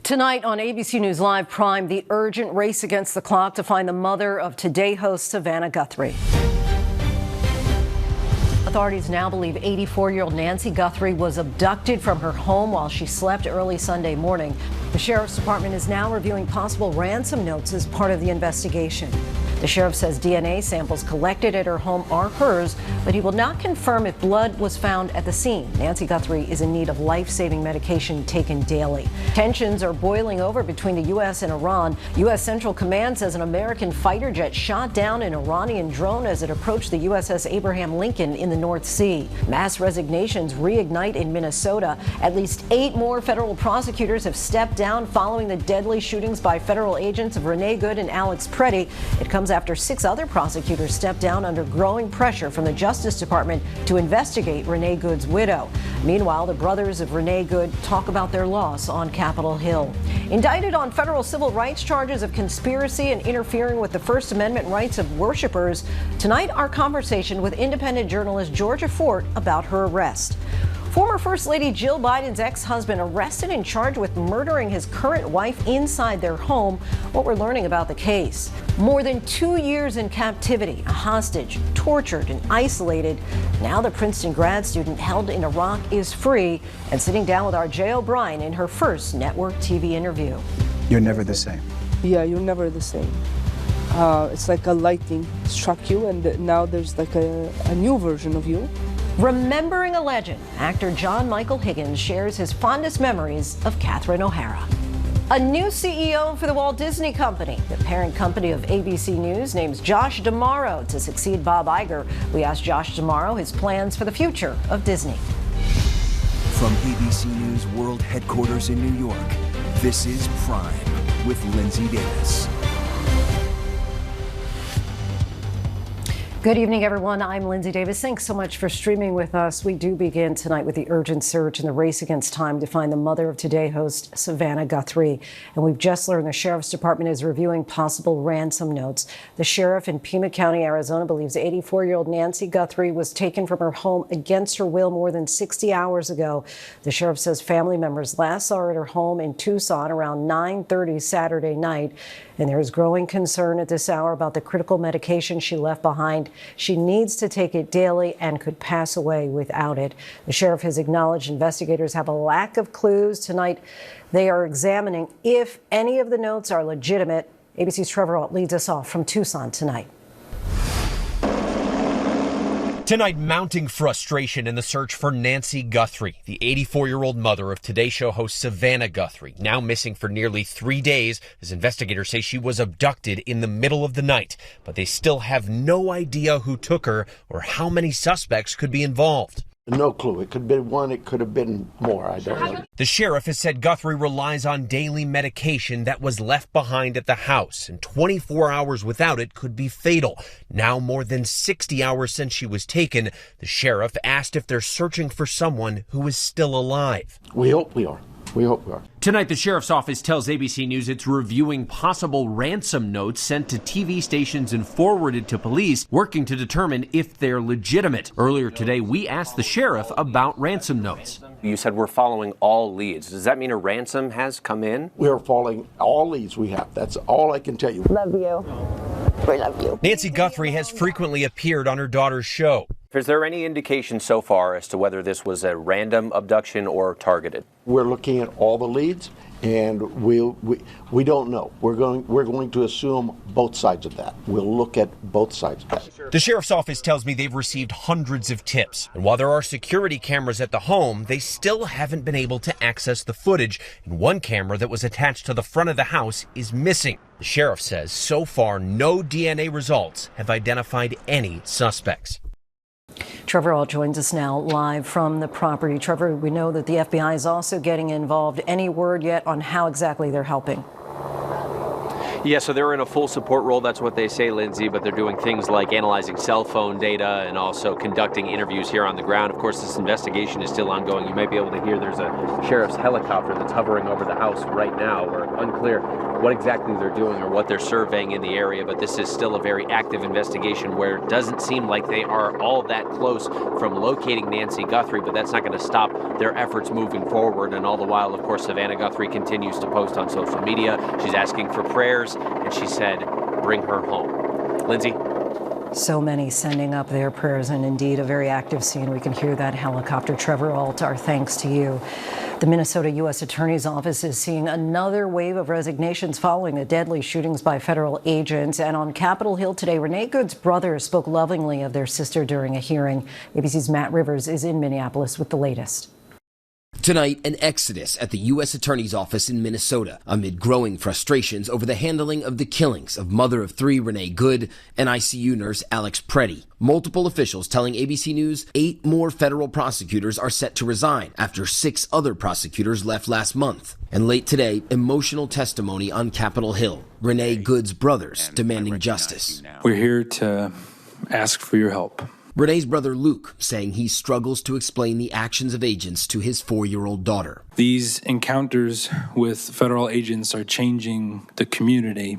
Tonight on ABC News Live Prime, the urgent race against the clock to find the mother of Today host Savannah Guthrie. Authorities now believe 84-year-old Nancy Guthrie was abducted from her home while she slept early Sunday morning. The Sheriff's Department is now reviewing possible ransom notes as part of the investigation. The sheriff says DNA samples collected at her home are hers, but he will not confirm if blood was found at the scene. Nancy Guthrie is in need of life-saving medication taken daily. Tensions are boiling over between the U.S. and Iran. U.S. Central Command says an American fighter jet shot down an Iranian drone as it approached the USS Abraham Lincoln in the North Sea. Mass resignations reignite in Minnesota. At least 8 more federal prosecutors have stepped down following the deadly shootings by federal agents of Renee Good and Alex Pretti. It comes after 6 other prosecutors stepped down under growing pressure from the Justice Department to investigate Renee Good's widow. Meanwhile, the brothers of Renee Good talk about their loss on Capitol Hill. Indicted on federal civil rights charges of conspiracy and interfering with the First Amendment rights of worshipers. Tonight, our conversation with independent journalist Georgia Fort about her arrest. Former First Lady Jill Biden's ex-husband arrested and charged with murdering his current wife inside their home. What we're learning about the case. More than 2 years in captivity, a hostage, tortured and isolated. Now the Princeton grad student held in Iraq is free and sitting down with our Jay O'Brien in her first network TV interview. You're never the same. Yeah, you're never the same. It's like a lightning struck you, and now there's like a new version of you. Remembering a legend, actor John Michael Higgins shares his fondest memories of Catherine O'Hara. A new CEO for the Walt Disney Company. The parent company of ABC News names Josh D'Amaro to succeed Bob Iger. We asked Josh D'Amaro his plans for the future of Disney. From ABC News World Headquarters in New York, this is Prime with Lindsay Davis. Good evening, everyone. I'm Lindsay Davis. Thanks so much for streaming with us. We do begin tonight with the urgent search in the race against time to find the mother of Today host Savannah Guthrie. And we've just learned the Sheriff's Department is reviewing possible ransom notes. The sheriff in Pima County, Arizona, believes 84-year-old Nancy Guthrie was taken from her home against her will more than 60 hours ago. The sheriff says family members last saw her at her home in Tucson around 9:30 Saturday night. And there is growing concern at this hour about the critical medication she left behind. She needs to take it daily and could pass away without it. The sheriff has acknowledged investigators have a lack of clues. Tonight, they are examining if any of the notes are legitimate. ABC's Trevor Ault leads us off from Tucson tonight. Tonight, mounting frustration in the search for Nancy Guthrie, the 84-year-old mother of Today Show host Savannah Guthrie, now missing for nearly 3 days as investigators say she was abducted in the middle of the night. But they still have no idea who took her or how many suspects could be involved. No clue. It could have been one, it could have been more. I don't know. The sheriff has said Guthrie relies on daily medication that was left behind at the house, and 24 hours without it could be fatal. Now more than 60 hours since she was taken, the sheriff asked if they're searching for someone who is still alive. We hope we are. We hope we are. Tonight, the sheriff's office tells ABC News it's reviewing possible ransom notes sent to TV stations and forwarded to police, working to determine if they're legitimate. Earlier today, we asked the sheriff about ransom notes. You said we're following all leads. Does that mean a ransom has come in? We're following all leads we have. That's all I can tell you. Love you. We love you. Nancy Guthrie has frequently appeared on her daughter's show. Is there any indication so far as to whether this was a random abduction or targeted? We're looking at all the leads, and we don't know. We're going to assume both sides of that. We'll look at both sides of that. The sheriff's office tells me they've received hundreds of tips. And while there are security cameras at the home, they still haven't been able to access the footage. And one camera that was attached to the front of the house is missing. The sheriff says so far no DNA results have identified any suspects. Trevor Ault joins us now live from the property. Trevor, we know that the FBI is also getting involved. Any word yet on how exactly they're helping? Yeah, so they're in a full support role. That's what they say, Lindsay, but they're doing things like analyzing cell phone data and also conducting interviews here on the ground. Of course, this investigation is still ongoing. You might be able to hear there's a sheriff's helicopter that's hovering over the house right now. We're unclear what exactly they're doing or what they're surveying in the area, but this is still a very active investigation where it doesn't seem like they are all that close from locating Nancy Guthrie, but that's not going to stop their efforts moving forward. And all the while, of course, Savannah Guthrie continues to post on social media. She's asking for prayers, and she said, bring her home. Lindsay? So many sending up their prayers, and indeed a very active scene. We can hear that helicopter. Trevor Ault, our thanks to you. The Minnesota U.S. Attorney's Office is seeing another wave of resignations following the deadly shootings by federal agents. And on Capitol Hill today, Renee Good's brother spoke lovingly of their sister during a hearing. ABC's Matt Rivers is in Minneapolis with the latest. Tonight, an exodus at the U.S. Attorney's Office in Minnesota amid growing frustrations over the handling of the killings of mother of three Renee Good and ICU nurse Alex Pretti. Multiple officials telling ABC News 8 more federal prosecutors are set to resign after 6 other prosecutors left last month. And late today, emotional testimony on Capitol Hill. Renee Good's brothers demanding justice. We're here to ask for your help. Renee's brother Luke saying he struggles to explain the actions of agents to his 4-year-old daughter. These encounters with federal agents are changing the community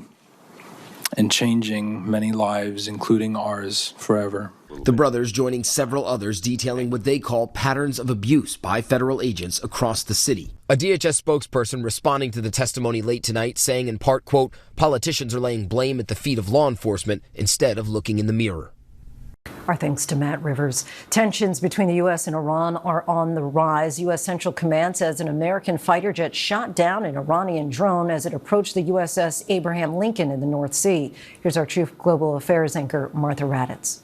and changing many lives, including ours, forever. The brothers joining several others detailing what they call patterns of abuse by federal agents across the city. A DHS spokesperson responding to the testimony late tonight saying in part, quote, politicians are laying blame at the feet of law enforcement instead of looking in the mirror. Our thanks to Matt Rivers. Tensions between the U.S. and Iran are on the rise. U.S. Central Command says an American fighter jet shot down an Iranian drone as it approached the USS Abraham Lincoln in the North Sea. Here's our Chief Global Affairs anchor, Martha Raddatz.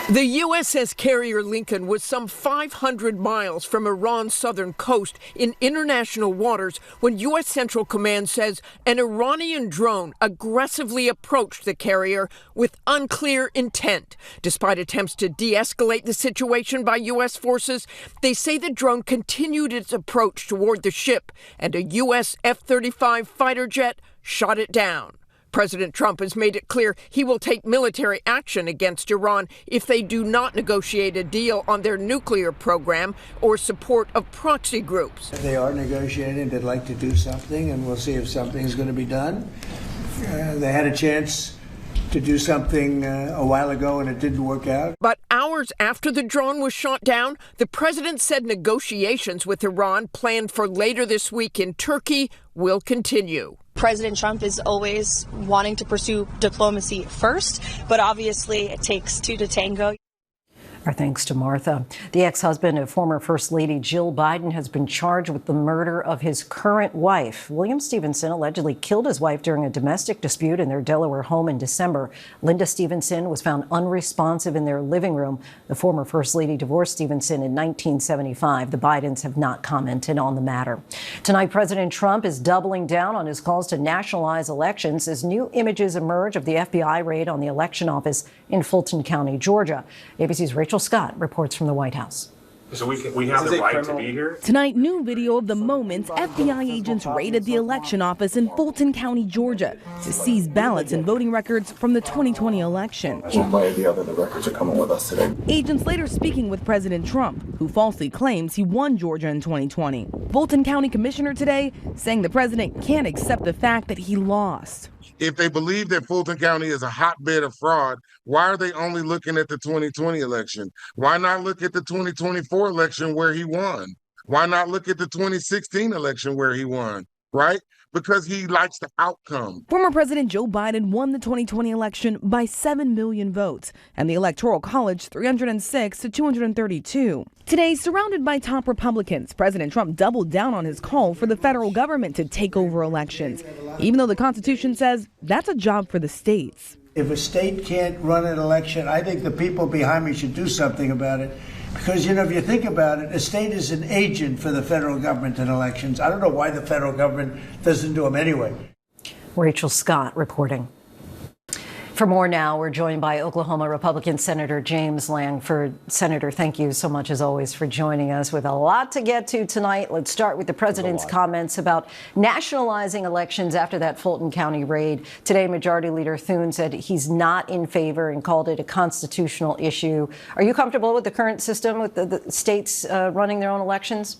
The USS carrier Lincoln was some 500 miles from Iran's southern coast in international waters when U.S. Central Command says an Iranian drone aggressively approached the carrier with unclear intent. Despite attempts to de-escalate the situation by U.S. forces, they say the drone continued its approach toward the ship and a U.S. F-35 fighter jet shot it down. President Trump has made it clear he will take military action against Iran if they do not negotiate a deal on their nuclear program or support of proxy groups. They are negotiating. They'd like to do something, and we'll see if something is going to be done. They had a chance to do something a while ago, and it didn't work out. But hours after the drone was shot down, the president said negotiations with Iran planned for later this week in Turkey will continue. President Trump is always wanting to pursue diplomacy first, but obviously it takes 2 to tango. Our thanks to Martha. The ex-husband of former First Lady Jill Biden has been charged with the murder of his current wife. William Stevenson allegedly killed his wife during a domestic dispute in their Delaware home in December. Linda Stevenson was found unresponsive in their living room. The former First Lady divorced Stevenson in 1975. The Bidens have not commented on the matter. Tonight, President Trump is doubling down on his calls to nationalize elections as new images emerge of the FBI raid on the election office in Fulton County, Georgia. ABC's Rachel Scott reports from the White House. So we have the right to be here? Tonight, new video of the moments FBI agents raided the election office in Fulton County, Georgia, to seize ballots and voting records from the 2020 election. One way or the other, the records are coming with us today. Agents later speaking with President Trump, who falsely claims he won Georgia in 2020. Fulton County Commissioner today saying the president can't accept the fact that he lost. If they believe that Fulton County is a hotbed of fraud, why are they only looking at the 2020 election? Why not look at the 2024 election where he won? Why not look at the 2016 election where he won, right? Because he likes the outcome. Former President Joe Biden won the 2020 election by 7 million votes, and the Electoral College 306 to 232. Today, surrounded by top Republicans, President Trump doubled down on his call for the federal government to take over elections, even though the Constitution says that's a job for the states. If a state can't run an election, I think the people behind me should do something about it. Because, if you think about it, a state is an agent for the federal government in elections. I don't know why the federal government doesn't do them anyway. Rachel Scott reporting. For more now, we're joined by Oklahoma Republican Senator James Langford. Senator, thank you so much, as always, for joining us with a lot to get to tonight. Let's start with the president's comments about nationalizing elections after that Fulton County raid. Today, Majority Leader Thune said he's not in favor and called it a constitutional issue. Are you comfortable with the current system with the states running their own elections?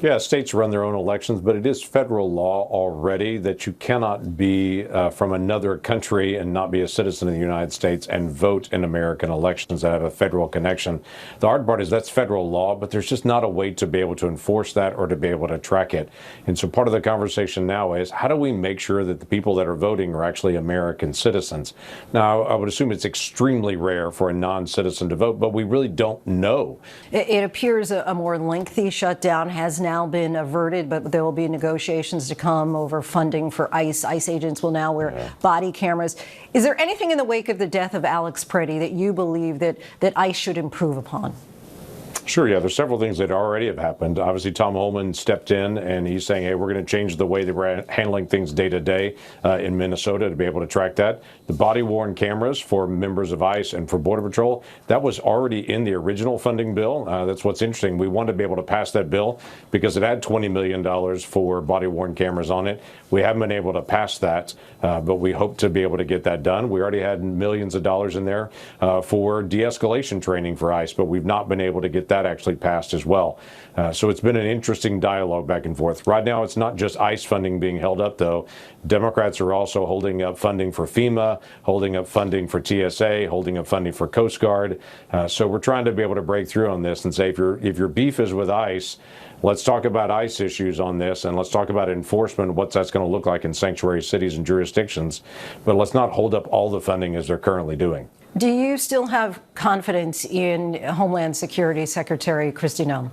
Yeah, states run their own elections, but it is federal law already that you cannot be from another country and not be a citizen of the United States and vote in American elections that have a federal connection. The hard part is that's federal law, but there's just not a way to be able to enforce that or to be able to track it. And so part of the conversation now is how do we make sure that the people that are voting are actually American citizens? Now, I would assume it's extremely rare for a non-citizen to vote, but we really don't know. It appears a more lengthy shutdown has now been averted, but there will be negotiations to come over funding for ICE. ICE agents will now wear body cameras. Is there anything in the wake of the death of Alex Pretti that you believe that ICE should improve upon? Sure, yeah. There's several things that already have happened. Obviously, Tom Homan stepped in and he's saying, hey, we're going to change the way that we're handling things day to day in Minnesota to be able to track that. The body-worn cameras for members of ICE and for Border Patrol, that was already in the original funding bill. That's what's interesting. We wanted to be able to pass that bill because it had $20 million for body-worn cameras on it. We haven't been able to pass that, but we hope to be able to get that done. We already had millions of dollars in there for de-escalation training for ICE, but we've not been able to get that actually passed as well. So it's been an interesting dialogue back and forth. Right now, it's not just ICE funding being held up, though. Democrats are also holding up funding for FEMA, holding up funding for TSA, holding up funding for Coast Guard. So we're trying to be able to break through on this and say, if your beef is with ICE, let's talk about ICE issues on this, and let's talk about enforcement, what that's going to look like in sanctuary cities and jurisdictions. But let's not hold up all the funding as they're currently doing. Do you still have confidence in Homeland Security Secretary Kristi Noem?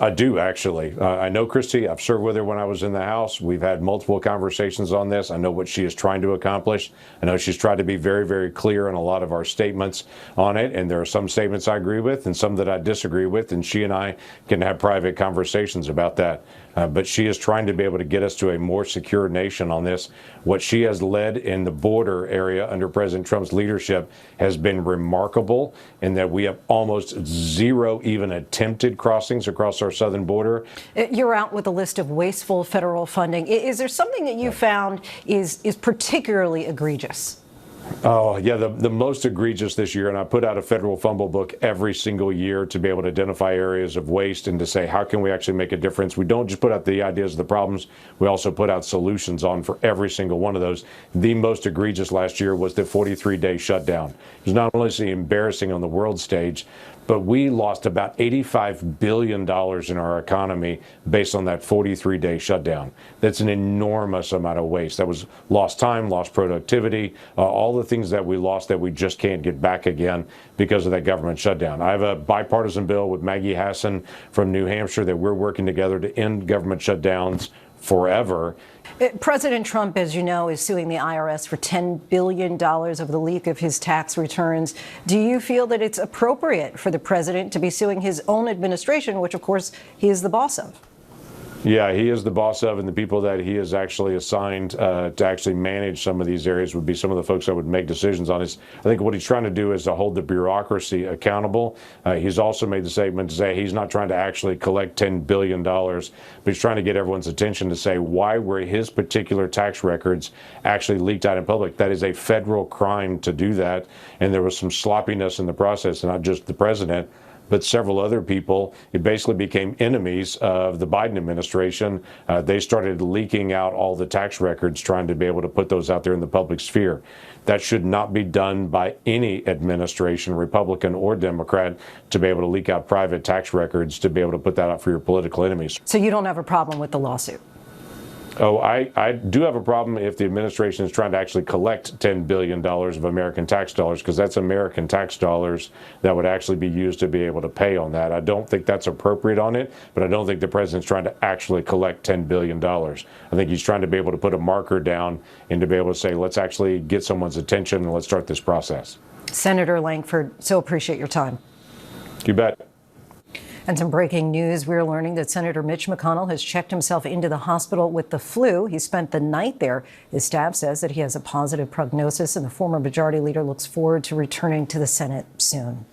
I do, actually. I know Kristi. I've served with her when I was in the House. We've had multiple conversations on this. I know what she is trying to accomplish. I know she's tried to be very, very clear in a lot of our statements on it. And there are some statements I agree with and some that I disagree with. And she and I can have private conversations about that. But she is trying to be able to get us to a more secure nation on this. What she has led in the border area under President Trump's leadership has been remarkable in that we have almost zero even attempted crossings across our southern border. You're out with a list of wasteful federal funding. Is there something that you found is particularly egregious? Oh, yeah, the most egregious this year, and I put out a federal fumble book every single year to be able to identify areas of waste and to say, how can we actually make a difference? We don't just put out the ideas of the problems, we also put out solutions on for every single one of those. The most egregious last year was the 43-day shutdown. It was not only embarrassing on the world stage, but we lost about $85 billion in our economy based on that 43-day shutdown. That's an enormous amount of waste. That was lost time, lost productivity, all the things that we lost that we just can't get back again because of that government shutdown. I have a bipartisan bill with Maggie Hassan from New Hampshire that we're working together to end government shutdowns forever. President Trump, as you know, is suing the IRS for $10 billion over the leak of his tax returns. Do you feel that it's appropriate for the president to be suing his own administration, which, of course, he is the boss of? Yeah, he is the boss of, and the people that he has actually assigned to actually manage some of these areas would be some of the folks that would make decisions on this. I think what he's trying to do is to hold the bureaucracy accountable. He's also made the statement to say he's not trying to actually collect $10 billion, but he's trying to get everyone's attention to say why were his particular tax records actually leaked out in public. That is a federal crime to do that, and there was some sloppiness in the process, and not just the president, but several other people. It basically became enemies of the Biden administration. They started leaking out all the tax records, trying to be able to put those out there in the public sphere. That should not be done by any administration, Republican or Democrat, to be able to leak out private tax records, to be able to put that out for your political enemies. So you don't have a problem with the lawsuit? Oh, I do have a problem if the administration is trying to actually collect $10 billion of American tax dollars, because that's American tax dollars that would actually be used to be able to pay on that. I don't think that's appropriate on it, but I don't think the president's trying to actually collect $10 billion. I think he's trying to be able to put a marker down and to be able to say, let's actually get someone's attention and let's start this process. Senator Lankford, so appreciate your time. You bet. And some breaking news. We're learning that Senator Mitch McConnell has checked himself into the hospital with the flu. He spent the night there. His staff says that he has a positive prognosis, and the former majority leader looks forward to returning to the Senate soon.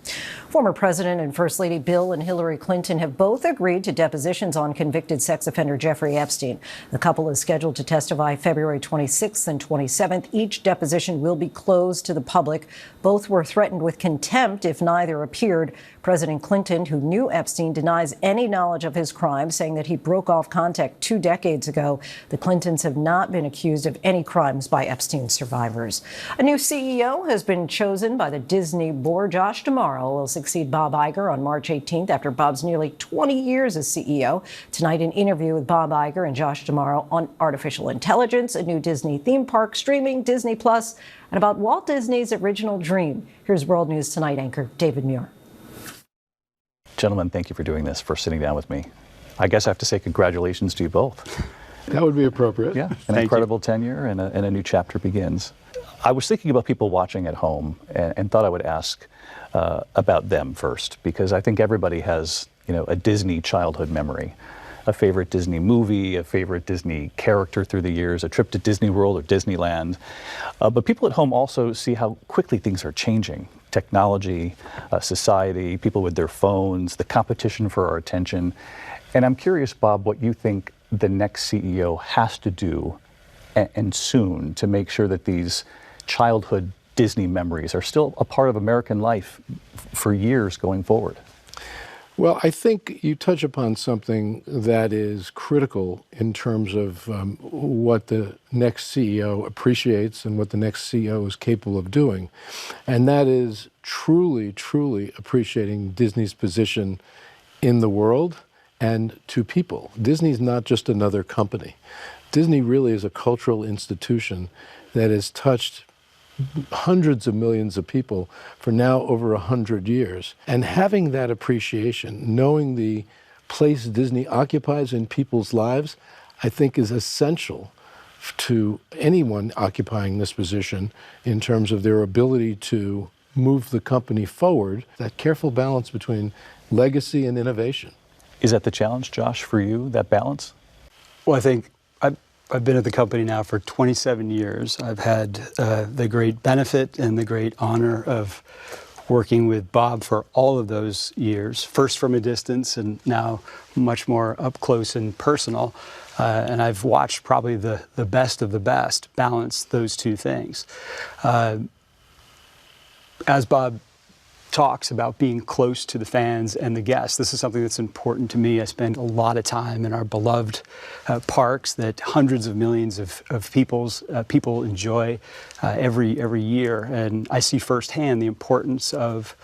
Former President and First Lady Bill and Hillary Clinton have both agreed to depositions on convicted sex offender Jeffrey Epstein. The couple is scheduled to testify February 26th and 27th. Each deposition will be closed to the public. Both were threatened with contempt if neither appeared. President Clinton, who knew Epstein Epstein denies any knowledge of his crime, saying that he broke off contact 2 decades ago. The Clintons have not been accused of any crimes by Epstein survivors. A new CEO has been chosen by the Disney board. Josh D'Amaro will succeed Bob Iger on March 18th after Bob's nearly 20 years as CEO. Tonight, an interview with Bob Iger and Josh D'Amaro on artificial intelligence, a new Disney theme park, streaming, Disney Plus, and about Walt Disney's original dream. Here's World News Tonight anchor David Muir. Gentlemen, thank you for doing this, for sitting down with me. I guess I have to say congratulations to you both. That would be appropriate. Yeah, an incredible tenure and a new chapter begins. I was thinking about people watching at home and thought I would ask about them first, because I think everybody has, a Disney childhood memory, a favorite Disney movie, a favorite Disney character through the years, a trip to Disney World or Disneyland. But people at home also see how quickly things are changing. Technology, society, people with their phones, the competition for our attention. And I'm curious, Bob, what you think the next CEO has to do, and soon, to make sure that these childhood Disney memories are still a part of American life for years going forward. Well, I think you touch upon something that is critical in terms of what the next CEO appreciates and what the next CEO is capable of doing. And that is truly, truly appreciating Disney's position in the world and to people. Disney's not just another company. Disney really is a cultural institution that has touched hundreds of millions of people for now over 100 years. And having that appreciation, knowing the place Disney occupies in people's lives, I think is essential to anyone occupying this position in terms of their ability to move the company forward, that careful balance between legacy and innovation. Is that the challenge, Josh, for you, that balance? Well, I think I've been at the company now for 27 years. I've had the great benefit and the great honor of working with Bob for all of those years, first from a distance and now much more up close and personal. And I've watched probably the best of the best balance those two things. As Bob talks about being close to the fans and the guests, this is something that's important to me. I spend a lot of time in our beloved parks that hundreds of millions of people enjoy every year, and I see firsthand the importance of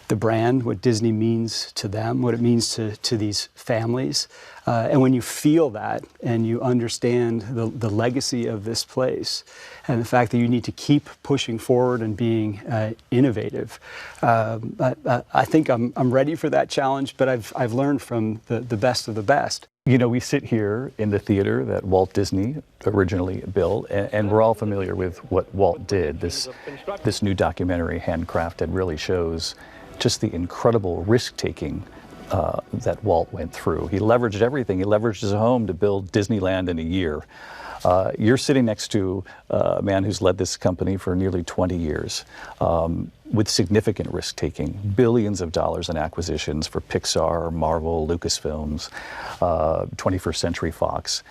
the brand, what Disney means to them, what it means to these families. And when you feel that and you understand the legacy of this place and the fact that you need to keep pushing forward and being innovative, I think I'm ready for that challenge, but I've learned from the best of the best. We sit here in the theater that Walt Disney originally built, and we're all familiar with what Walt did. This new documentary, Handcrafted, really shows just the incredible risk-taking that Walt went through. He leveraged everything. He leveraged his home to build Disneyland in a year. You're sitting next to a man who's led this company for nearly 20 years with significant risk-taking, billions of dollars in acquisitions for Pixar, Marvel, Lucasfilms, 21st Century Fox.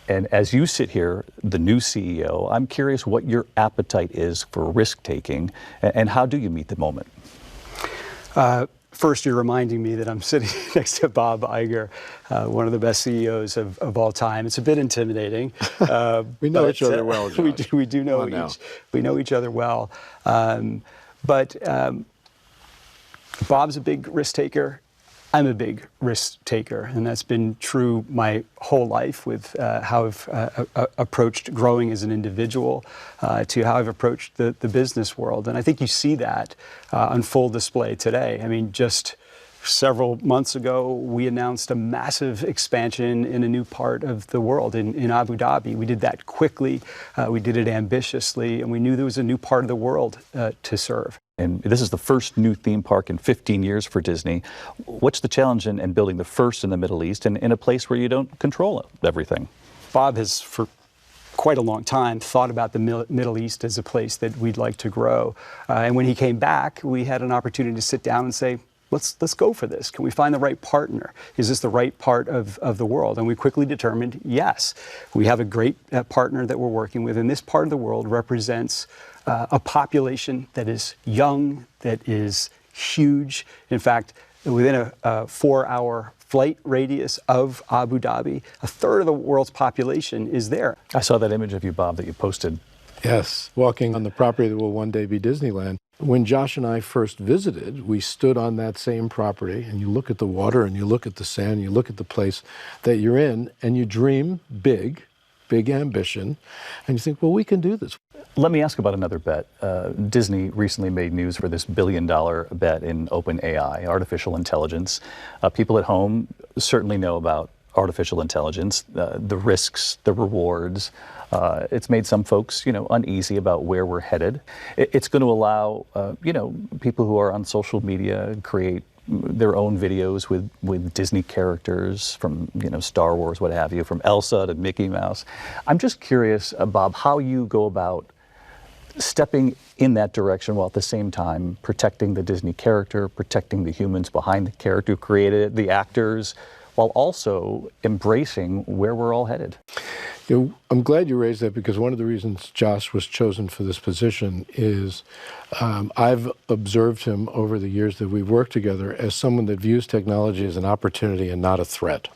And as you sit here, the new CEO, I'm curious what your appetite is for risk-taking and how do you meet the moment? First, you're reminding me that I'm sitting next to Bob Iger, one of the best CEOs of all time. It's a bit intimidating. We know each other well, Josh. We do know each other well. But Bob's a big risk taker. I'm a big risk taker, and that's been true my whole life with how I've approached growing as an individual to how I've approached the business world. And I think you see that on full display today. I mean, just several months ago, we announced a massive expansion in a new part of the world, in Abu Dhabi. We did that quickly, we did it ambitiously, and we knew there was a new part of the world to serve. And this is the first new theme park in 15 years for Disney. What's the challenge in building the first in the Middle East and in a place where you don't control everything? Bob has, for quite a long time, thought about the Middle East as a place that we'd like to grow. And when he came back, we had an opportunity to sit down and say, let's go for this. Can we find the right partner? Is this the right part of the world? And we quickly determined, yes. We have a great partner that we're working with, and this part of the world represents a population that is young, that is huge. In fact, within a 4-hour flight radius of Abu Dhabi. A third of the world's population is there. I saw that image of you, Bob, that you posted. Yes, walking on the property that will one day be Disneyland. When Josh and I first visited, we stood on that same property, and you look at the water, and you look at the sand, you look at the place that you're in, and you dream big ambition, and you think, well, we can do this. Let me ask about another bet. Disney recently made news for this $1 billion bet in OpenAI, artificial intelligence. People at home certainly know about artificial intelligence, the risks, the rewards. It's made some folks, uneasy about where we're headed. It's going to allow, people who are on social media create their own videos with Disney characters from, Star Wars, what have you, from Elsa to Mickey Mouse. I'm just curious, Bob, how you go about stepping in that direction while at the same time protecting the Disney character, protecting the humans behind the character who created it, the actors, while also embracing where we're all headed. I'm glad you raised that, because one of the reasons Josh was chosen for this position is I've observed him over the years that we've worked together as someone that views technology as an opportunity and not a threat.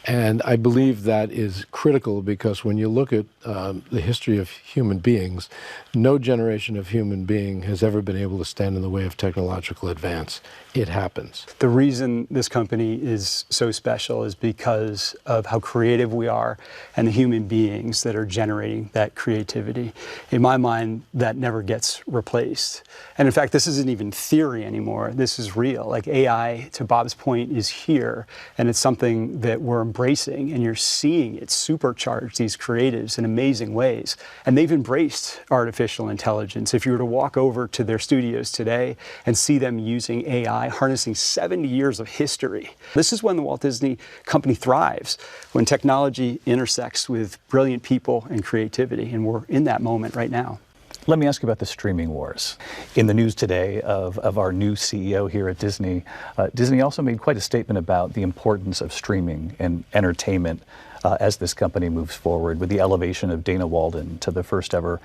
And I believe that is critical, because when you look at the history of human beings, no generation of human being has ever been able to stand in the way of technological advance. It happens. The reason this company is so special is because of how creative we are and the human beings that are generating that creativity. In my mind, that never gets replaced. And in fact, this isn't even theory anymore. This is real. Like AI, to Bob's point, is here, and it's something that we're embracing, and you're seeing it supercharge these creatives in amazing ways. And they've embraced artificial intelligence. If you were to walk over to their studios today and see them using AI, harnessing 70 years of history. This is when the Walt Disney Company thrives, when technology intersects with brilliant people and creativity, and we're in that moment right now. Let me ask you about the streaming wars. In the news today of our new CEO here at Disney, Disney also made quite a statement about the importance of streaming and entertainment as this company moves forward, with the elevation of Dana Walden to the first ever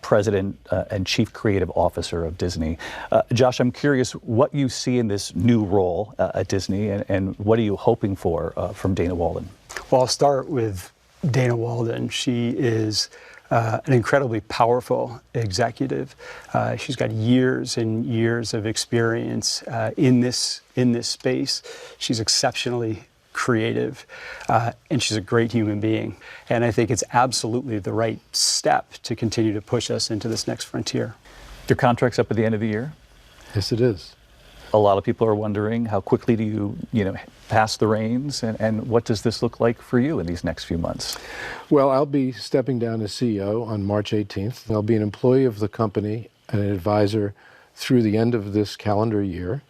president and chief creative officer of Disney. Josh, I'm curious what you see in this new role at Disney, and what are you hoping for from Dana Walden? Well, I'll start with Dana Walden. She is an incredibly powerful executive. She's got years and years of experience in this space. She's exceptionally creative, and she's a great human being. And I think it's absolutely the right step to continue to push us into this next frontier. Your contract's up at the end of the year? Yes, it is. A lot of people are wondering, how quickly do you pass the reins, and what does this look like for you in these next few months? Well, I'll be stepping down as CEO on March 18th. I'll be an employee of the company and an advisor through the end of this calendar year,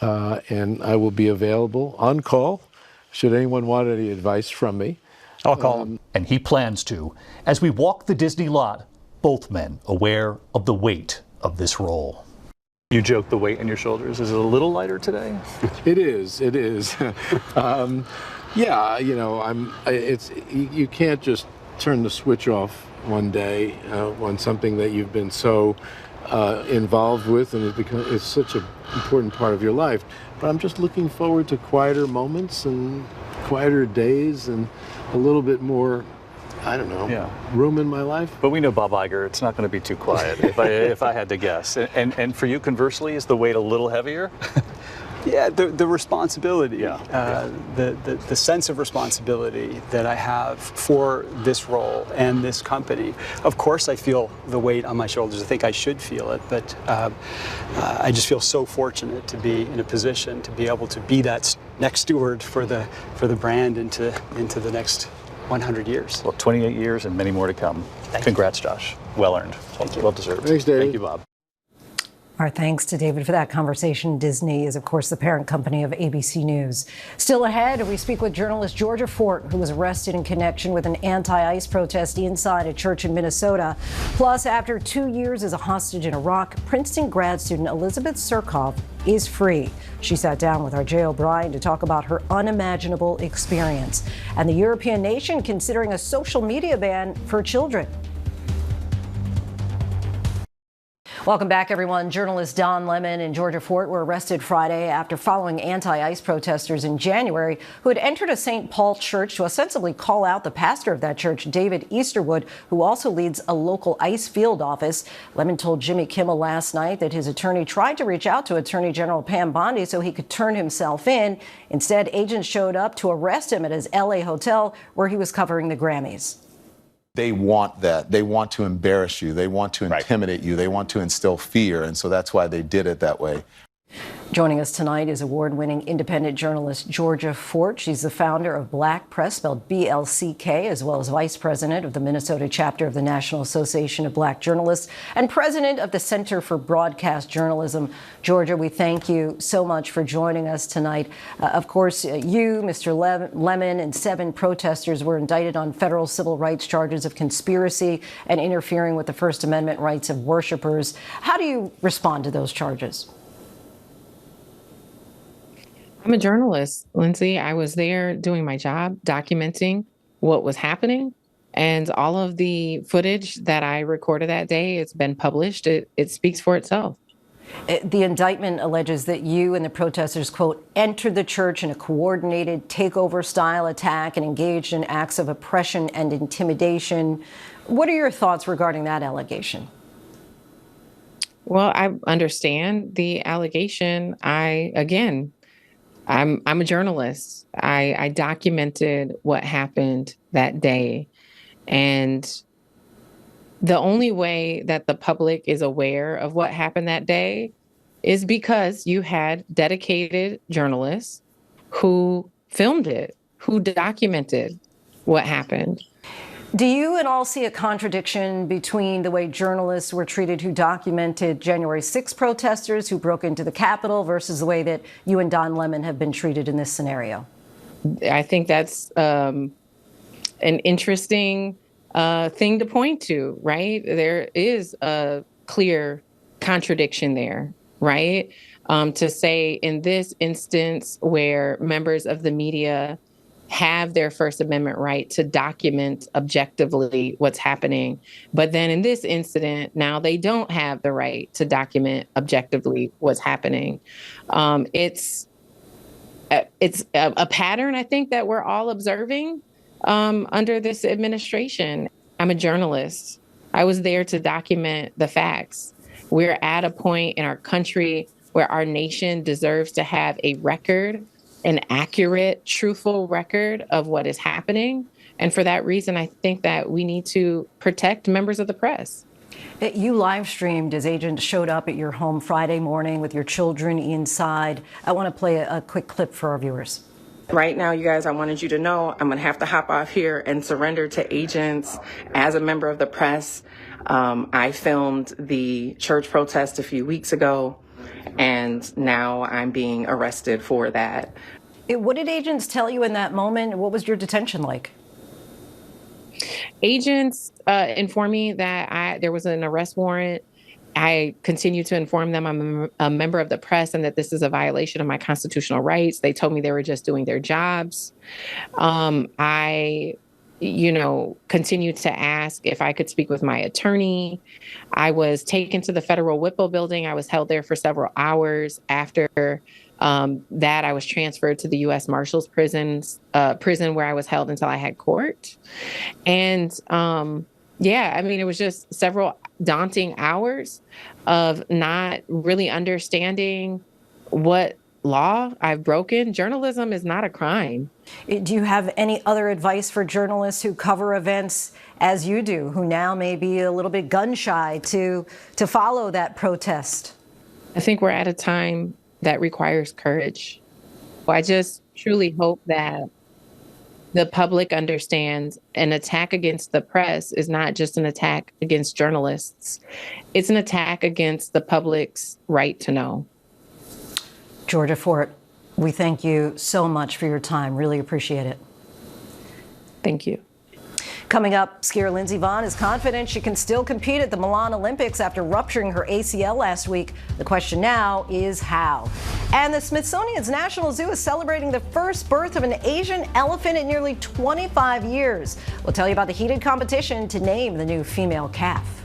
and I will be available on call should anyone want any advice from me. I'll call him. And he plans to, as we walk the Disney lot, both men aware of the weight of this role. You joke the weight on your shoulders. Is it a little lighter today? It is. It is. Yeah, you can't just turn the switch off one day on something that you've been so involved with, and it's such an important part of your life. But I'm just looking forward to quieter moments and quieter days and a little bit more, room in my life. But we know Bob Iger, it's not going to be too quiet, if I had to guess. And for you, conversely, is the weight a little heavier? Yeah, the responsibility, the sense of responsibility that I have for this role and this company. Of course, I feel the weight on my shoulders. I think I should feel it, but I just feel so fortunate to be in a position to be able to be that next steward for the brand into the next 100 years. Well, 28 years and many more to come. Congrats, Josh. Well earned. Well deserved. Thanks, Dave. Thank you, Bob. Our thanks to David for that conversation. Disney is, of course, the parent company of ABC News. Still ahead, we speak with journalist Georgia Fort, who was arrested in connection with an anti-ICE protest inside a church in Minnesota. Plus, after 2 years as a hostage in Iraq, Princeton grad student Elizabeth Surkov is free. She sat down with our Jay O'Brien to talk about her unimaginable experience. And the European nation considering a social media ban for children. Welcome back, everyone. Journalists Don Lemon and Georgia Fort were arrested Friday after following anti-ICE protesters in January who had entered a St. Paul church to ostensibly call out the pastor of that church, David Easterwood, who also leads a local ICE field office. Lemon told Jimmy Kimmel last night that his attorney tried to reach out to Attorney General Pam Bondi so he could turn himself in. Instead, agents showed up to arrest him at his L.A. hotel where he was covering the Grammys. They want that. They want to embarrass you. They want to intimidate you. They want to instill fear. And so that's why they did it that way. Joining us tonight is award-winning independent journalist Georgia Fort. She's the founder of Black Press, spelled B-L-C-K, as well as vice president of the Minnesota chapter of the National Association of Black Journalists and president of the Center for Broadcast Journalism. Georgia, we thank you so much for joining us tonight. Of course, you, Mr. Lemon, and 7 protesters were indicted on federal civil rights charges of conspiracy and interfering with the First Amendment rights of worshipers. How do you respond to those charges? I'm a journalist, Lindsay. I was there doing my job, documenting what was happening. And all of the footage that I recorded that day, it's been published. It speaks for itself. The indictment alleges that you and the protesters, quote, entered the church in a coordinated takeover-style attack and engaged in acts of oppression and intimidation. What are your thoughts regarding that allegation? Well, I understand the allegation. I'm a journalist. I documented what happened that day. And the only way that the public is aware of what happened that day is because you had dedicated journalists who filmed it, who documented what happened. Do you at all see a contradiction between the way journalists were treated who documented January 6 protesters who broke into the Capitol versus the way that you and Don Lemon have been treated in this scenario? I think that's an interesting thing to point to, right? There is a clear contradiction there, right? To say in this instance where members of the media have their First Amendment right to document objectively what's happening. But then in this incident, now they don't have the right to document objectively what's happening. It's a pattern, I think, that we're all observing under this administration. I'm a journalist. I was there to document the facts. We're at a point in our country where our nation deserves to have a record, an accurate, truthful record of what is happening. And for that reason, I think that we need to protect members of the press. You live streamed as agents showed up at your home Friday morning with your children inside. I want to play a quick clip for our viewers. Right now, you guys, I wanted you to know I'm going to have to hop off here and surrender to agents as a member of the press. I filmed the church protest a few weeks ago, and now I'm being arrested for that. What did agents tell you in that moment? What was your detention like? Agents informed me that there was an arrest warrant. I continue to inform them I'm a member of the press and that this is a violation of my constitutional rights. They told me they were just doing their jobs. I continued to ask if I could speak with my attorney. I was taken to the Federal Whipple building. I was held there for several hours. After that, I was transferred to the U.S. Marshals prison where I was held until I had court. And it was just several daunting hours of not really understanding what law I've broken. Journalism is not a crime. Do you have any other advice for journalists who cover events as you do, who now may be a little bit gun shy to follow that protest? I think we're at a time that requires courage. I just truly hope that the public understands an attack against the press is not just an attack against journalists. It's an attack against the public's right to know. Georgia Fort, we thank you so much for your time. Really appreciate it. Thank you. Coming up, skier Lindsey Vonn is confident she can still compete at the Milan Olympics after rupturing her ACL last week. The question now is how. And the Smithsonian's National Zoo is celebrating the first birth of an Asian elephant in nearly 25 years. We'll tell you about the heated competition to name the new female calf.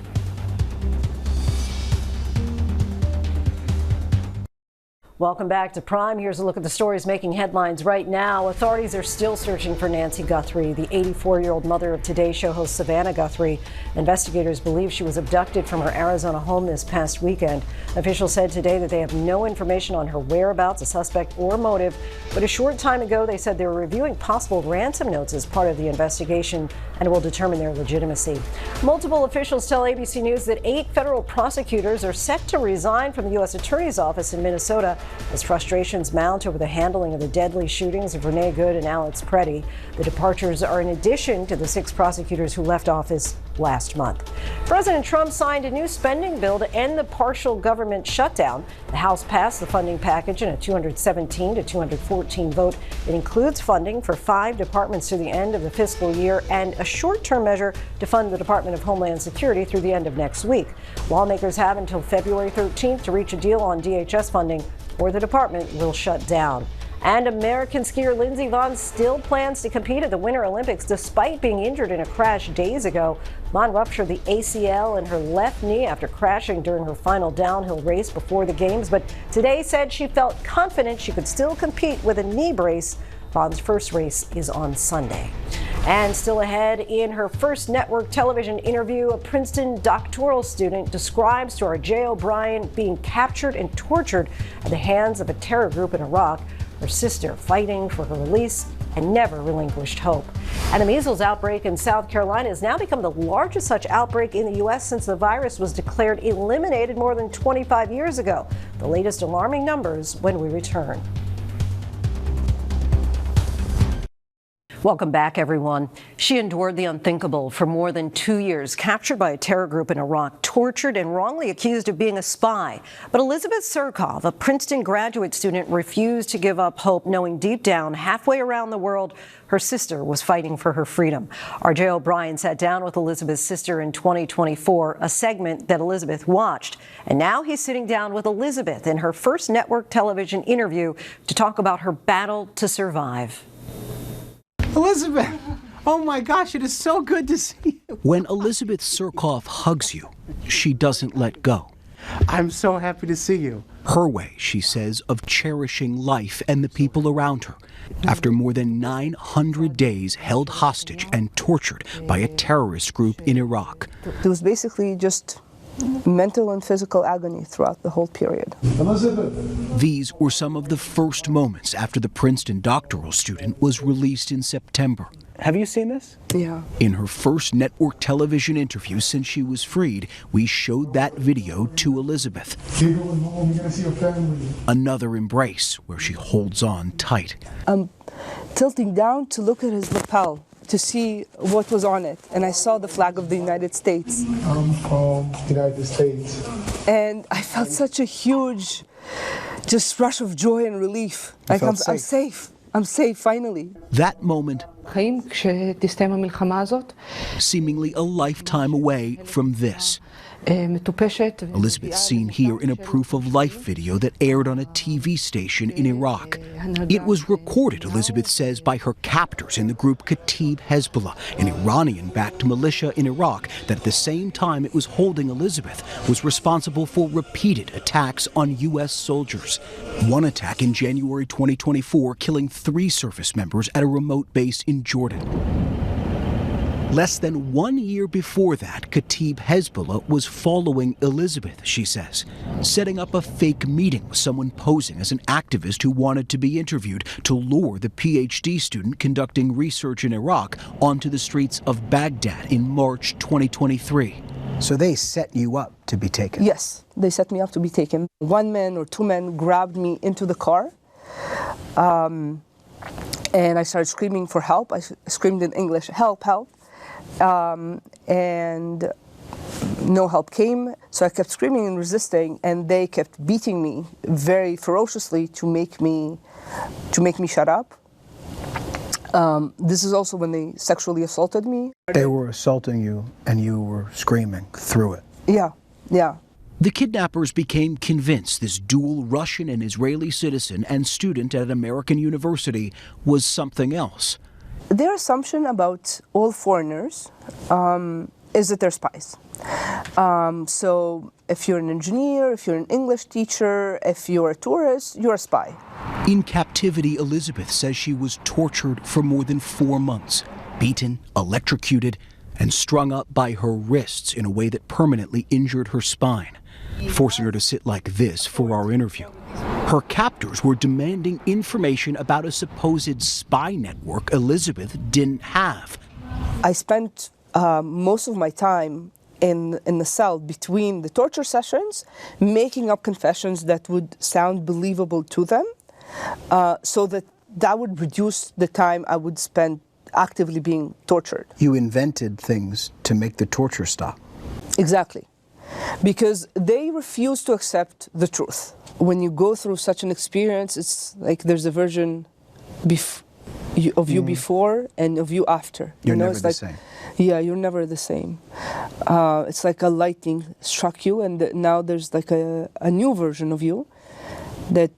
Welcome back to Prime. Here's a look at the stories making headlines right now. Authorities are still searching for Nancy Guthrie, the 84-year-old mother of Today Show host Savannah Guthrie. Investigators believe she was abducted from her Arizona home this past weekend. Officials said today that they have no information on her whereabouts, a suspect, or motive. But a short time ago, they said they were reviewing possible ransom notes as part of the investigation and will determine their legitimacy. Multiple officials tell ABC News that 8 federal prosecutors are set to resign from the U.S. Attorney's Office in Minnesota as frustrations mount over the handling of the deadly shootings of Renee Good and Alex Pretti. The departures are in addition to the 6 prosecutors who left office last month. President Trump signed a new spending bill to end the partial government shutdown. The House passed the funding package in a 217 to 214 vote. It includes funding for 5 departments through the end of the fiscal year and a short-term measure to fund the Department of Homeland Security through the end of next week. Lawmakers have until February 13th to reach a deal on DHS funding, or the department will shut down. And American skier Lindsey Vonn still plans to compete at the Winter Olympics despite being injured in a crash days ago. Vonn ruptured the ACL in her left knee after crashing during her final downhill race before the games, but today said she felt confident she could still compete with a knee brace. Vonn's first race is on Sunday. And still ahead, in her first network television interview, a Princeton doctoral student describes to our Jay O'Brien being captured and tortured at the hands of a terror group in Iraq, her sister fighting for her release and never relinquished hope. And a measles outbreak in South Carolina has now become the largest such outbreak in the U.S. since the virus was declared eliminated more than 25 years ago. The latest alarming numbers when we return. Welcome back, everyone. She endured the unthinkable for more than 2 years, captured by a terror group in Iraq, tortured and wrongly accused of being a spy. But Elizabeth Surkov, a Princeton graduate student, refused to give up hope, knowing deep down, halfway around the world, her sister was fighting for her freedom. R.J. O'Brien sat down with Elizabeth's sister in 2024, a segment that Elizabeth watched. And now he's sitting down with Elizabeth in her first network television interview to talk about her battle to survive. Elizabeth, oh my gosh, it is so good to see you. When Elizabeth Surkov hugs you, she doesn't let go. I'm so happy to see you. Her way, she says, of cherishing life and the people around her. After more than 900 days held hostage and tortured by a terrorist group in Iraq. It was basically just mental and physical agony throughout the whole period. Elizabeth. These were some of the first moments after the Princeton doctoral student was released in September. Have you seen this? Yeah. In her first network television interview since she was freed, we showed that video to Elizabeth. You're going home, you're going to see your family. Another embrace where she holds on tight. I'm tilting down to look at his lapel to see what was on it, and I saw the flag of the United States. I'm from the United States. And I felt such a huge just rush of joy and relief. Like I'm safe. I'm safe, finally. That moment, seemingly a lifetime away from this. Elizabeth seen here in a proof of life video that aired on a TV station in Iraq. It was recorded, Elizabeth says, by her captors in the group Kataib Hezbollah, an Iranian-backed militia in Iraq that at the same time it was holding Elizabeth was responsible for repeated attacks on U.S. soldiers. One attack in January 2024 killing 3 service members at a remote base in Jordan. Less than 1 year before that, Kataib Hezbollah was following Elizabeth, she says, setting up a fake meeting with someone posing as an activist who wanted to be interviewed to lure the PhD student conducting research in Iraq onto the streets of Baghdad in March 2023. So they set you up to be taken? Yes, they set me up to be taken. 1 man or 2 men grabbed me into the car. And I started screaming for help. I screamed in English, help, help. And no help came, so I kept screaming and resisting, and they kept beating me very ferociously to make me shut up. This is also when they sexually assaulted me. They were assaulting you, and you were screaming through it. Yeah. The kidnappers became convinced this dual Russian and Israeli citizen and student at an American university was something else. Their assumption about all foreigners is that they're spies. So if you're an engineer, if you're an English teacher, if you're a tourist, you're a spy. In captivity, Elizabeth says she was tortured for more than 4 months, beaten, electrocuted, and strung up by her wrists in a way that permanently injured her spine, forcing her to sit like this for our interview. Her captors were demanding information about a supposed spy network Elizabeth didn't have. I spent most of my time in the cell between the torture sessions, making up confessions that would sound believable to them, so that would reduce the time I would spend actively being tortured. You invented things to make the torture stop. Exactly. Because they refuse to accept the truth. When you go through such an experience, it's like there's a version of you before and of you after. You're never it's the like, same. Yeah, you're never the same. It's like a lightning struck you, and now there's like a new version of you that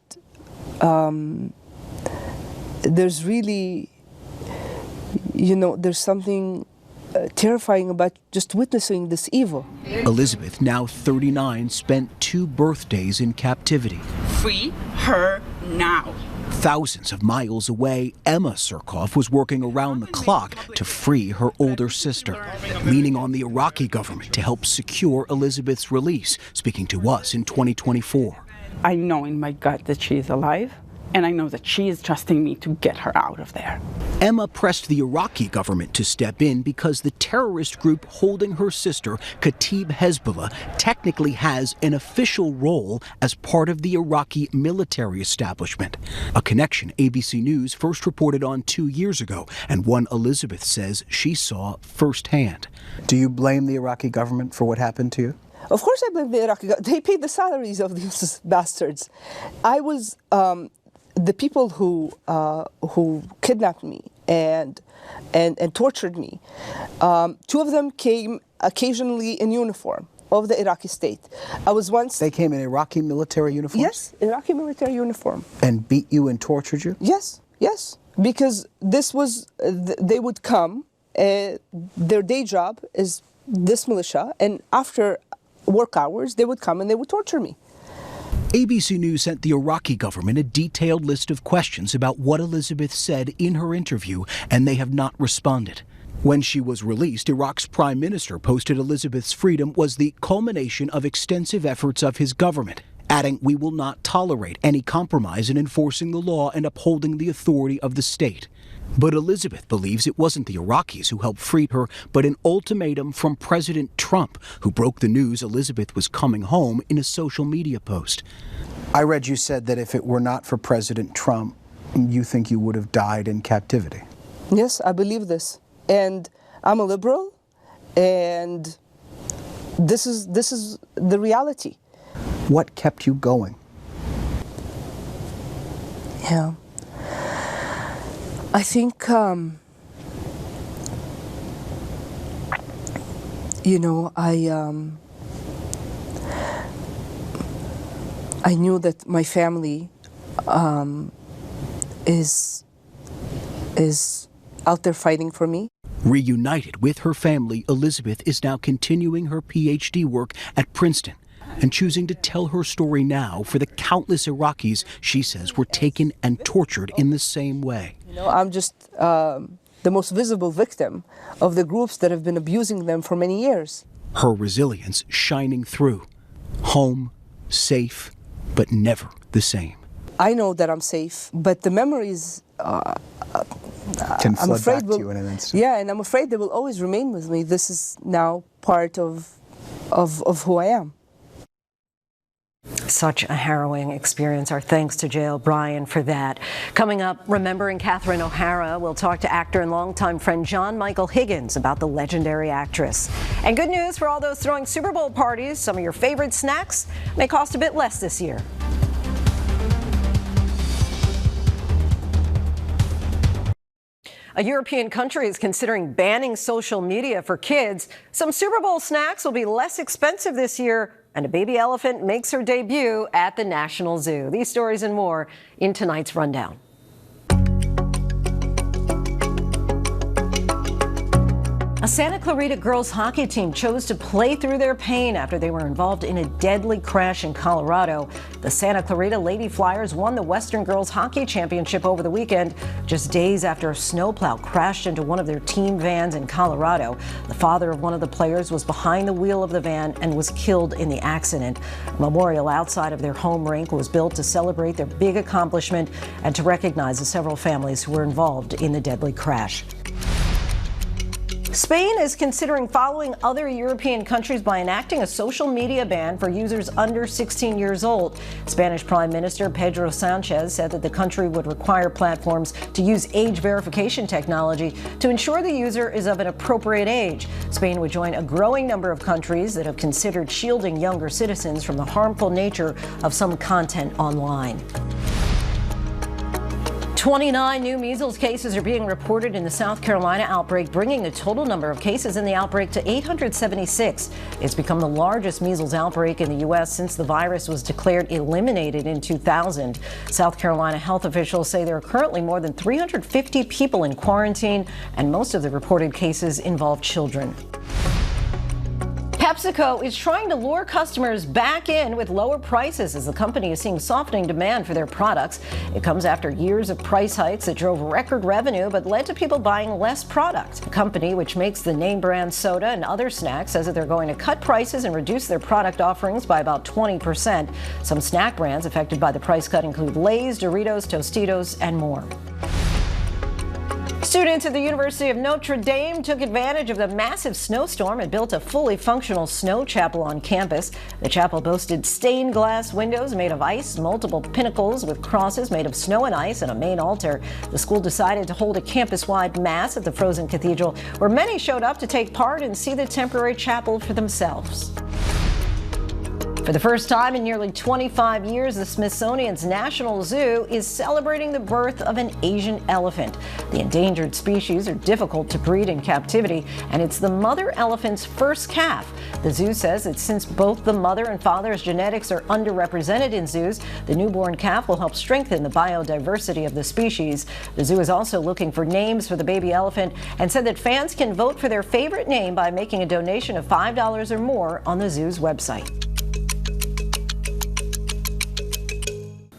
there's really, there's something terrifying about just witnessing this evil. Elizabeth, now 39, spent 2 birthdays in captivity. Free her now. Thousands of miles away, Emma Surkoff was working around the clock to free her older sister, leaning on the Iraqi government to help secure Elizabeth's release, speaking to us in 2024. I know in my gut that she is alive, and I know that she is trusting me to get her out of there. Emma pressed the Iraqi government to step in because the terrorist group holding her sister, Kataib Hezbollah, technically has an official role as part of the Iraqi military establishment, a connection ABC News first reported on 2 years ago, and one Elizabeth says she saw firsthand. Do you blame the Iraqi government for what happened to you? Of course I blame the Iraqi government. They paid the salaries of these bastards. I was... the people who kidnapped me and tortured me, 2 of them came occasionally in uniform of the Iraqi state. I was once... They came in Iraqi military uniforms? Yes, Iraqi military uniform. And beat you and tortured you? Yes, yes. Because this was... they would come, their day job is this militia, and after work hours, they would come and they would torture me. ABC News sent the Iraqi government a detailed list of questions about what Elizabeth said in her interview, and they have not responded. When she was released, Iraq's prime minister posted Elizabeth's freedom was the culmination of extensive efforts of his government, adding, "We will not tolerate any compromise in enforcing the law and upholding the authority of the state." But Elizabeth believes it wasn't the Iraqis who helped free her, but an ultimatum from President Trump, who broke the news Elizabeth was coming home in a social media post. I read you said that if it were not for President Trump, you think you would have died in captivity. Yes, I believe this. And I'm a liberal, and this is the reality. What kept you going? Yeah. I think, I knew that my family is out there fighting for me. Reunited with her family, Elizabeth is now continuing her PhD work at Princeton and choosing to tell her story now for the countless Iraqis she says were taken and tortured in the same way. I'm just the most visible victim of the groups that have been abusing them for many years. Her resilience shining through. Home, safe, but never the same. I know that I'm safe, but the memories can flood back to you in an instant. Yeah, and I'm afraid they will always remain with me. This is now part of who I am. Such a harrowing experience. Our thanks to Jael Bryan for that. Coming up, remembering Catherine O'Hara, we'll talk to actor and longtime friend John Michael Higgins about the legendary actress. And good news for all those throwing Super Bowl parties. Some of your favorite snacks may cost a bit less this year. A European country is considering banning social media for kids. Some Super Bowl snacks will be less expensive this year, and a baby elephant makes her debut at the National Zoo. These stories and more in tonight's rundown. A Santa Clarita girls hockey team chose to play through their pain after they were involved in a deadly crash in Colorado. The Santa Clarita Lady Flyers won the Western Girls Hockey Championship over the weekend, just days after a snowplow crashed into one of their team vans in Colorado. The father of one of the players was behind the wheel of the van and was killed in the accident. A memorial outside of their home rink was built to celebrate their big accomplishment and to recognize the several families who were involved in the deadly crash. Spain is considering following other European countries by enacting a social media ban for users under 16 years old. Spanish Prime Minister Pedro Sanchez said that the country would require platforms to use age verification technology to ensure the user is of an appropriate age. Spain would join a growing number of countries that have considered shielding younger citizens from the harmful nature of some content online. 29 new measles cases are being reported in the South Carolina outbreak, bringing the total number of cases in the outbreak to 876. It's become the largest measles outbreak in the U.S. since the virus was declared eliminated in 2000. South Carolina health officials say there are currently more than 350 people in quarantine, and most of the reported cases involve children. PepsiCo is trying to lure customers back in with lower prices as the company is seeing softening demand for their products. It comes after years of price hikes that drove record revenue but led to people buying less product. The company, which makes the name brand soda and other snacks, says that they're going to cut prices and reduce their product offerings by about 20%. Some snack brands affected by the price cut include Lay's, Doritos, Tostitos, and more. Students at the University of Notre Dame took advantage of the massive snowstorm and built a fully functional snow chapel on campus. The chapel boasted stained glass windows made of ice, multiple pinnacles with crosses made of snow and ice, and a main altar. The school decided to hold a campus-wide mass at the frozen cathedral, where many showed up to take part and see the temporary chapel for themselves. For the first time in nearly 25 years, the Smithsonian's National Zoo is celebrating the birth of an Asian elephant. The endangered species are difficult to breed in captivity, and it's the mother elephant's first calf. The zoo says that since both the mother and father's genetics are underrepresented in zoos, the newborn calf will help strengthen the biodiversity of the species. The zoo is also looking for names for the baby elephant and said that fans can vote for their favorite name by making a donation of $5 or more on the zoo's website.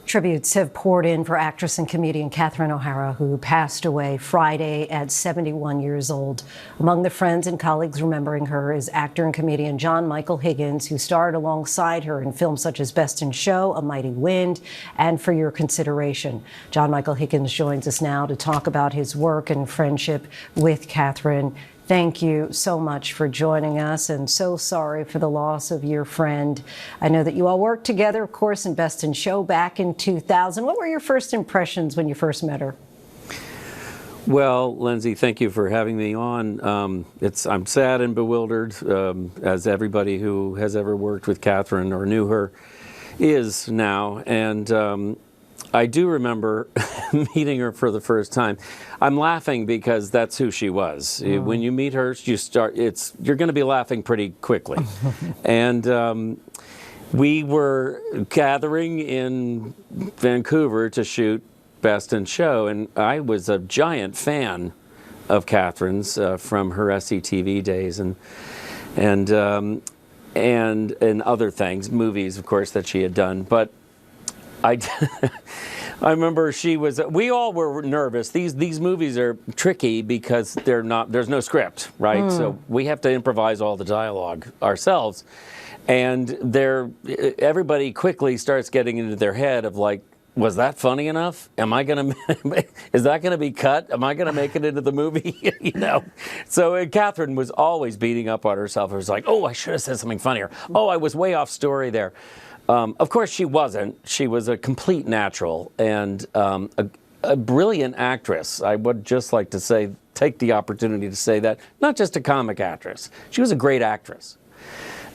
Tributes have poured in for actress and comedian Catherine O'Hara, who passed away Friday at 71 years old. Among the friends and colleagues remembering her is actor and comedian John Michael Higgins, who starred alongside her in films such as Best in Show, A Mighty Wind, and For Your Consideration. John Michael Higgins joins us now to talk about his work and friendship with Catherine. Thank you so much for joining us, and so sorry for the loss of your friend. I know that you all worked together, of course, in Best in Show back in 2000. What were your first impressions when you first met her? Well, Lindsay, thank you for having me on. I'm sad and bewildered, as everybody who has ever worked with Catherine or knew her is now. And I do remember meeting her for the first time. I'm laughing because that's who she was. Oh. When you meet her, you're going to be laughing pretty quickly. And we were gathering in Vancouver to shoot Best in Show, and I was a giant fan of Catherine's from her SCTV days and other things, movies, of course, that she had done. But I remember we all were nervous. These movies are tricky because there's no script, right? So we have to improvise all the dialogue ourselves. And everybody quickly starts getting into their head of like, was that funny enough? Is that going to be cut? Am I going to make it into the movie? So Catherine was always beating up on herself. It was like, oh, I should have said something funnier. Oh, I was way off story there. Of course, she wasn't. She was a complete natural and a brilliant actress. I would just like to take the opportunity to say that, not just a comic actress. She was a great actress.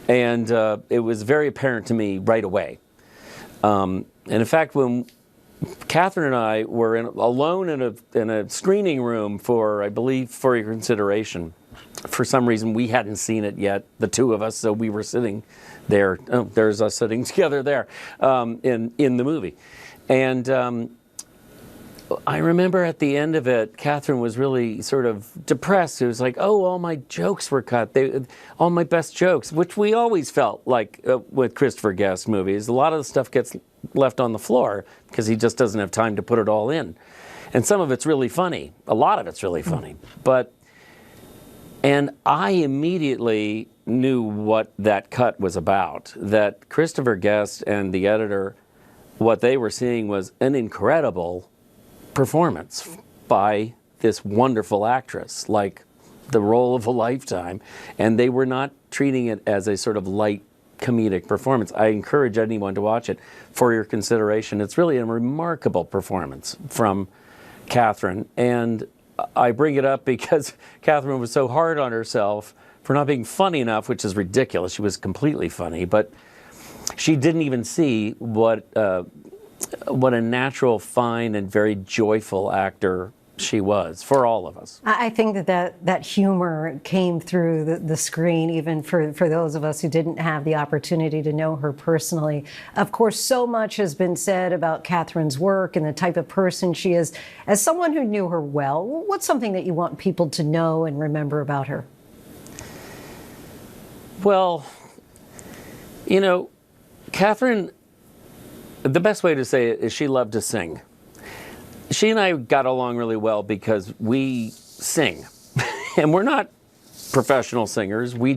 And it was very apparent to me right away. And in fact, when Catherine and I were alone in a screening room for, I believe, For Your Consideration, for some reason we hadn't seen it yet, the two of us, so we were sitting there. Oh, there's us sitting together there in the movie. And I remember at the end of it, Catherine was really sort of depressed. It was like, oh, all my jokes were cut. All my best jokes, which we always felt like with Christopher Guest movies. A lot of the stuff gets left on the floor because he just doesn't have time to put it all in. And some of it's really funny. A lot of it's really funny. And I immediately knew what that cut was about, that Christopher Guest and the editor, what they were seeing was an incredible performance by this wonderful actress, like the role of a lifetime. And they were not treating it as a sort of light comedic performance. I encourage anyone to watch it for your consideration. It's really a remarkable performance from Catherine. And I bring it up because Catherine was so hard on herself for not being funny enough, which is ridiculous. She was completely funny, but she didn't even see what a natural, fine, and very joyful actor she was for all of us. I think that humor came through the screen, even for those of us who didn't have the opportunity to know her personally. Of course, so much has been said about Catherine's work and the type of person she is. As someone who knew her well, what's something that you want people to know and remember about her? Well, you know, Catherine, the best way to say it is she loved to sing. She and I got along really well because we sing. And we're not professional singers. We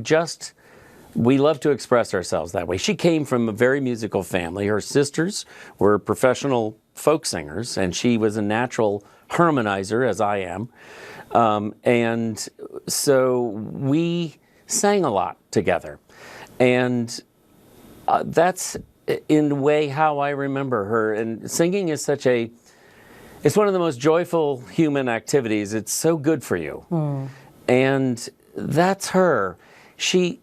love to express ourselves that way. She came from a very musical family. Her sisters were professional folk singers, and she was a natural harmonizer, as I am. And so we sang a lot together. And that's, in a way, how I remember her. And singing is it's one of the most joyful human activities. It's so good for you. And that's her. She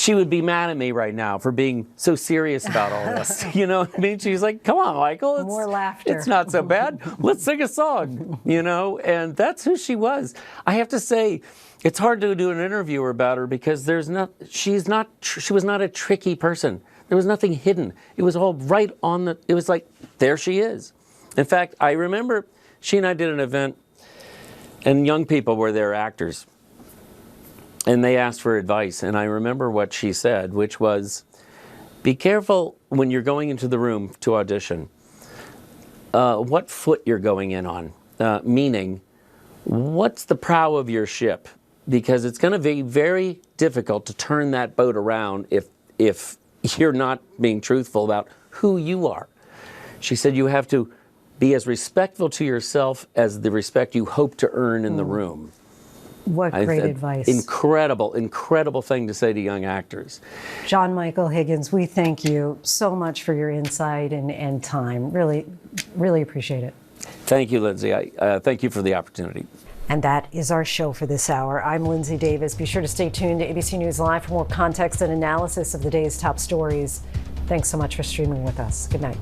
would be mad at me right now for being so serious about all this. You know what I mean? She's like, come on, Michael. More laughter. It's not so bad. Let's sing a song, you know? And that's who she was. I have to say, it's hard to do an interview about her because she was not a tricky person. There was nothing hidden. It was all right on it was like, there she is. In fact, I remember she and I did an event, and young people were there, actors, and they asked for advice. And I remember what she said, which was, be careful when you're going into the room to audition, what foot you're going in on, meaning, what's the prow of your ship? Because it's going to be very difficult to turn that boat around if you're not being truthful about who you are. She said you have to be as respectful to yourself as the respect you hope to earn in the room. What great advice. Incredible, incredible thing to say to young actors. John Michael Higgins, we thank you so much for your insight and time. Really, really appreciate it. Thank you, Lindsay. Thank you for the opportunity. And that is our show for this hour. I'm Lindsay Davis. Be sure to stay tuned to ABC News Live for more context and analysis of the day's top stories. Thanks so much for streaming with us. Good night.